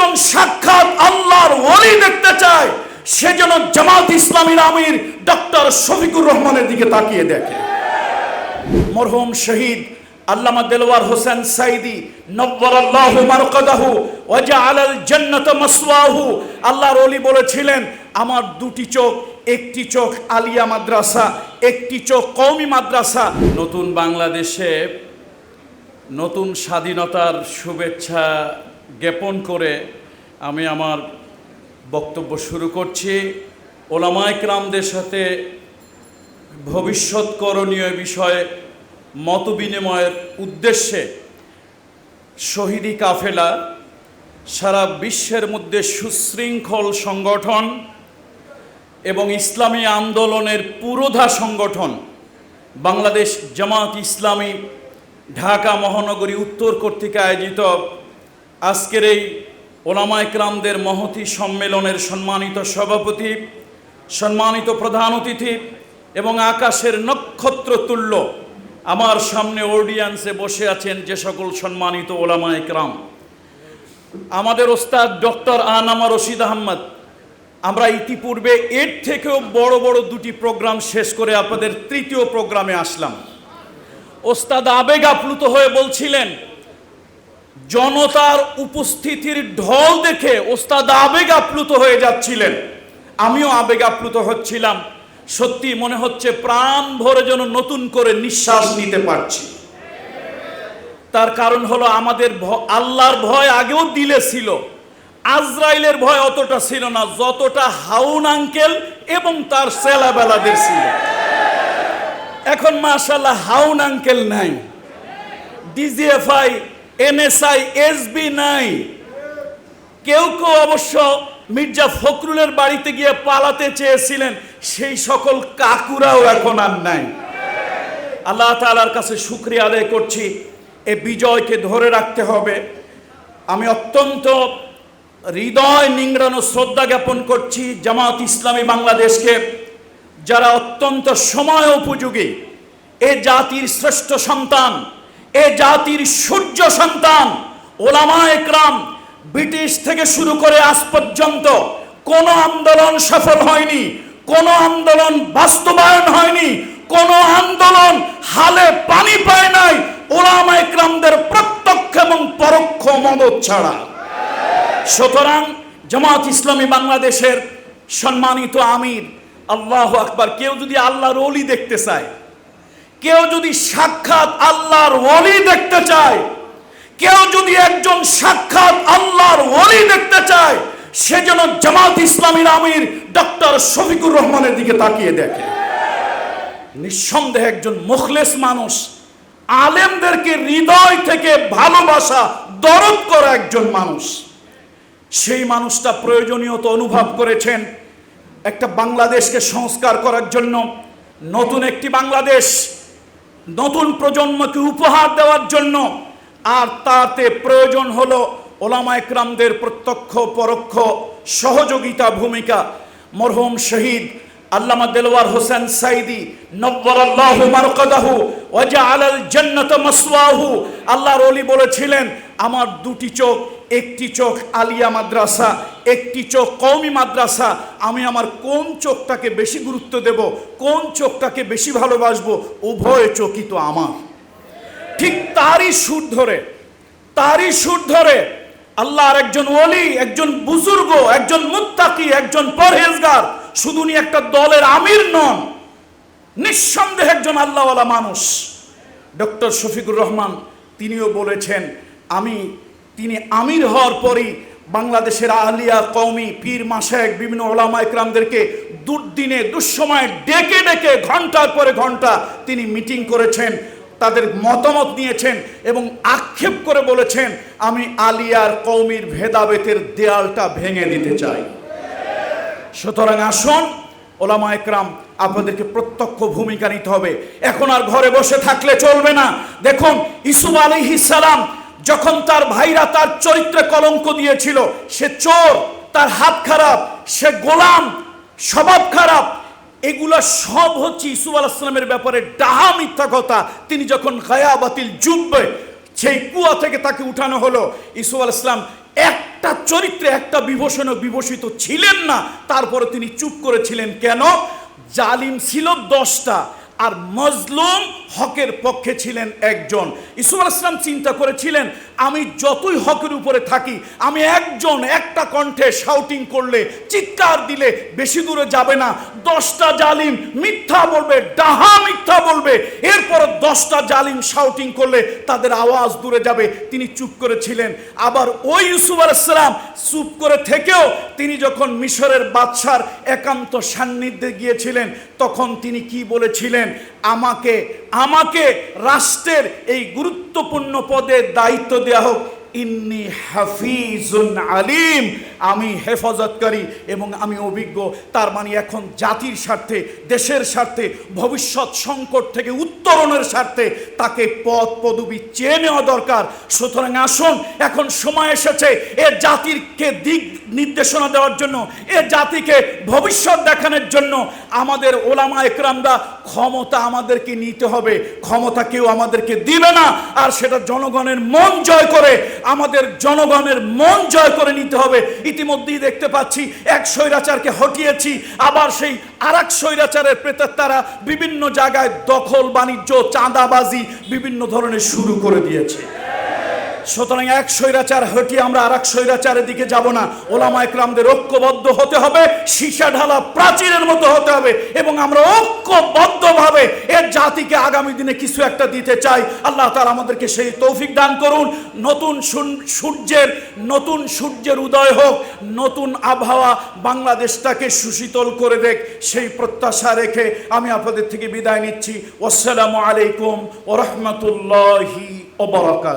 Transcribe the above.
একজন সাক্ষাৎ আল্লাহর ওলি দেখতে চায়, সে যেন জামাত ইসলামীর আমির ডক্টর শফিকুর রহমানের দিকে তাকিয়ে দেখে। মরহুম শহীদ আল্লামা দেলওয়ার হোসেন সাইদি নব্বারাল্লাহু মারকাদাহু ওয়া জাআলাল জান্নাতা মাসওয়াহু, আল্লাহর ওলি বলেছিলেন, আমার দুটি চোখ, একটি চোখ আলিয়া মাদ্রাসা, একটি চোখ কওমি মাদ্রাসা। নতুন বাংলাদেশে নতুন স্বাধীনতার শুভেচ্ছা জ্ঞাপন করে আমি আমার বক্তব্য শুরু করছি। ওলামায়ে কেরামদের সাথে ভবিষ্যৎ করণীয় বিষয়ে মত বিনিময়ের উদ্দেশ্যে শহীদি কাফেলা সারা বিশ্বের মধ্যে সুশৃঙ্খল সংগঠন এবং ইসলামী আন্দোলনের পুরোধা সংগঠন বাংলাদেশ জামাত ইসলামী ঢাকা মহানগরী উত্তর কর্তৃক আয়োজিত আজকের এই ওলামায়ে কেরামদের মহতী সম্মেলনের সম্মানিত সভাপতি, সম্মানিত প্রধান অতিথি এবং আকাশের নক্ষত্র তুল্য আমার সামনে অডিয়েন্সে বসে আছেন যে সকল সম্মানিত ওলামায়ে কেরাম, আমাদের ওস্তাদ ডক্টর আনামা রশিদ আহমদ, আমরা ইতিপূর্বে এর থেকেও বড় বড় দুটি প্রোগ্রাম শেষ করে আপনাদের তৃতীয় প্রোগ্রামে আসলাম। ওস্তাদ আবেগ আপ্লুত হয়ে বলছিলেন, জনতার উপস্থিতির ঢল দেখে ওস্তাদ আবেগ আপ্লুত হয়ে যাচ্ছিলেন, আমিও আবেগ আপ্লুত হচ্ছিলাম। সত্যি মনে হচ্ছে প্রাণ ভরে যেন নতুন করে নিঃশ্বাস নিতে পারছি। তার কারণ হলো আমাদের আল্লাহর ভয় আগেও দিলে ছিল, আজরাইলের ভয় অতটা ছিল না যতটা হাউন আঙ্কেল এবং তার সেলাবেলাদের ছিল। এখন মাশাআল্লাহ হাউন আঙ্কেল নাই, ডিজিএফআই, এনএসআই, এসবি নাই। কেউ কেউ অবশ্য মির্জা ফখরুলের বাড়িতে গিয়ে পালাতে চেয়েছিলেন, সেই সকল কাকুরাও এখন আর নাই। আল্লাহ তাআলার কাছে শুকরিয়া আদায় করছি, এই বিজয়কে ধরে রাখতে হবে। আমি অত্যন্ত হৃদয় নিংড়ানো শ্রদ্ধা জ্ঞাপন করছি জামাত ইসলামী বাংলাদেশকে, যারা অত্যন্ত সময় উপযোগী, এ জাতির শ্রেষ্ঠ সন্তান, এ জাতির সূর্য সন্তান ওলামায়ে কেরাম, ব্রিটিশ থেকে শুরু করে আজ পর্যন্ত কোন আন্দোলন সফল হয়নি, কোন আন্দোলন বাস্তবায়ন হয়নি, কোন আন্দোলন হালে পানি পায় নাই ওলামায়ে কেরামদের প্রত্যক্ষ এবং পরোক্ষ মদদ ছাড়া। সুতরাং জামাত ইসলামী বাংলাদেশের সম্মানিত আমির, আল্লাহু আকবার, কেউ যদি আল্লাহর ওলি দেখতে চায়, কেউ যদি সাক্ষাৎ আল্লাহর ওলি দেখতে চায়, কেউ যদি একজন সাক্ষাৎ আল্লাহর ওলি দেখতে চায়, সে যেন জামাত ইসলামীর আমির ডক্টর শফিকুর রহমানের দিকে তাকিয়ে দেখে। নিঃসন্দেহে একজন মুখলেস মানুষ, আলেমদেরকে হৃদয় থেকে ভালোবাসা, দরদ করা একজন মানুষ। সেই মানুষটা প্রয়োজনীয়তা অনুভব করেছেন একটা বাংলাদেশকে সংস্কার করার জন্য, নতুন একটি বাংলাদেশ নতুন প্রজন্মকে উপহার দেওয়ার জন্য। আর তাতে প্রয়োজন হলো ওলামায়ে কেরামদের প্রত্যক্ষ পরোক্ষ সহযোগিতা ভূমিকা। মরহুম শহীদ আল্লামা দেলওয়ার হোসেন সাইদি নব্বারাল্লাহু মারকাদাহু ওয়া জাআলাল জান্নাতা মাসওয়াহু, আল্লাহর ওলি বলেছিলেন, আমার দুটি চোখ, একটি চোখ আলিয়া মাদ্রাসা, একটি চোখ কওমি মাদ্রাসা, আমি আমার কোন চোখটাকে বেশি গুরুত্ব দেব, কোন চোখটাকে বেশি ভালোবাসবো, উভয় চোখই তো আমার। ঠিক তারই সুর ধরে আল্লাহর একজন ওলি, একজন বুজুর্গ, একজন মুত্তাকি, একজন পরহেজগার, শুধু উনি একটা দলের আমির নন, নিঃসন্দেহে একজন আল্লাহওয়ালা মানুষ ডক্টর শফিকুর রহমান। তিনিও বলেছেন, তিনি আমির হওয়ার পরই বাংলাদেশের আলিয়া, কওমি, পীর, মাশায়েখ, বিভিন্ন ওলামায়ে কেরামদেরকে দুর্দিনে দুঃসময়ে ডেকে ডেকে ঘন্টার পরে ঘন্টা তিনি মিটিং করেছেন, তাদের মতামত নিয়েছেন এবং আক্ষেপ করে বলেছেন, আমি আলিয়ার কওমির ভেদাভেদের দেয়ালটা ভেঙে দিতে চাই। সুতরাং আসুন ওলামায়ে কেরাম, আপনাদেরকে প্রত্যক্ষ ভূমিকা নিতে হবে। এখন আর ঘরে বসে থাকলে চলবে না। দেখুন, ইউসুফ আলাইহিস সালাম যখন তার ভাইরা তার চরিত্রে কলঙ্ক দিয়েছিল, সে চোর, তার হাত খারাপ, সে গোলাম, স্বভাব খারাপ, এগুলা সব হচ্ছে ইউসুফ আলাইহিস সালামের ব্যাপারে ডাহা মিথ্যা কথা। তিনি যখন গায়াবাতিল জুব্বে সেই কুয়া থেকে তাকে উঠানো হলো, ইউসুফ আলাইহিস সালাম একটা চরিত্রে একটা বিভূষণে বিভূষিত ছিলেন না, তারপরে তিনি চুপ করেছিলেন কেন? জালিম ছিল 10টা আর মজলুম হকের পক্ষে ছিলেন একজন। ইউসুফ আলাইহিস সালাম চিন্তা করেছিলেন, আমি যতই হকের উপরে থাকি, আমি একজন একটা কণ্ঠে শাউটিং করলে, চিৎকার দিলে বেশি দূরে যাবে না। 10টা জালিম মিথ্যা বলবে, ডাহা মিথ্যা বলবে, এরপর 10টা জালিম শাউটিং করলে তাদের আওয়াজ দূরে যাবে। তিনি চুপ করেছিলেন। আবার ওই ইউসুফ আলাইহিস সালাম চুপ করে থেকেও তিনি যখন মিশরের বাদশার একান্ত সান্নিধ্যে গিয়েছিলেন, তখন তিনি কি বলেছিলেন? আমাকে রাষ্ট্রের এই গুরুত্বপূর্ণ পদে দায়িত্ব দেওয়া হোক। ইন্নী হাফিজুন আলিম, আমি হেফাজতকারী এবং আমি অভিজ্ঞ। তার মানে এখন জাতির স্বার্থে, দেশের স্বার্থে, ভবিষ্যৎ সংকট থেকে উত্তরণের স্বার্থে তাকে পদ পদবি চেয়ে নেওয়া দরকার। সুতরাং আসুন, এখন সময় এসেছে এ জাতিরকে দিক নির্দেশনা দেওয়ার জন্য, এ জাতিকে ভবিষ্যৎ দেখানোর জন্য আমাদের ওলামা একরামরা ক্ষমতা আমাদেরকে নিতে হবে। ক্ষমতা কেউ আমাদেরকে দিবে না, আর সেটা জনগণের মন জয় করে, আমাদের জনগণের মন জয় করে নিতে হবে। ইতিমধ্যেই দেখতে পাচ্ছি এক স্বৈরাচারকে হটিয়েছি, আবার সেই আরেক স্বৈরাচারের প্রেতাত্মারা বিভিন্ন জায়গায় দখল বাণিজ্য, চাঁদাবাজি বিভিন্ন ধরনের শুরু করে দিয়েছে। সুতরাং এক স্বৈরাচার হটিয়ে আমরা আরেক স্বৈরাচারের দিকে যাব না। ওলামা একরামদের ঐক্যবদ্ধ হতে হবে, সীসা ঢালা প্রাচীরের মতো হতে হবে, এবং আমরা ঐক্যবদ্ধভাবে এর জাতিকে আগামী দিনে কিছু একটা দিতে চাই। আল্লাহ তাআলা আমাদেরকে সেই তৌফিক দান করুন। নতুন সূর্যের উদয় হোক, নতুন আবহাওয়া বাংলাদেশটাকে সুশীতল করে দেখ, সেই প্রত্যাশা রেখে আমি আপনাদের থেকে বিদায় নিচ্ছি। আসসালামু আলাইকুম ওয়া রাহমাতুল্লাহি ওয়া বারাকাতুহু।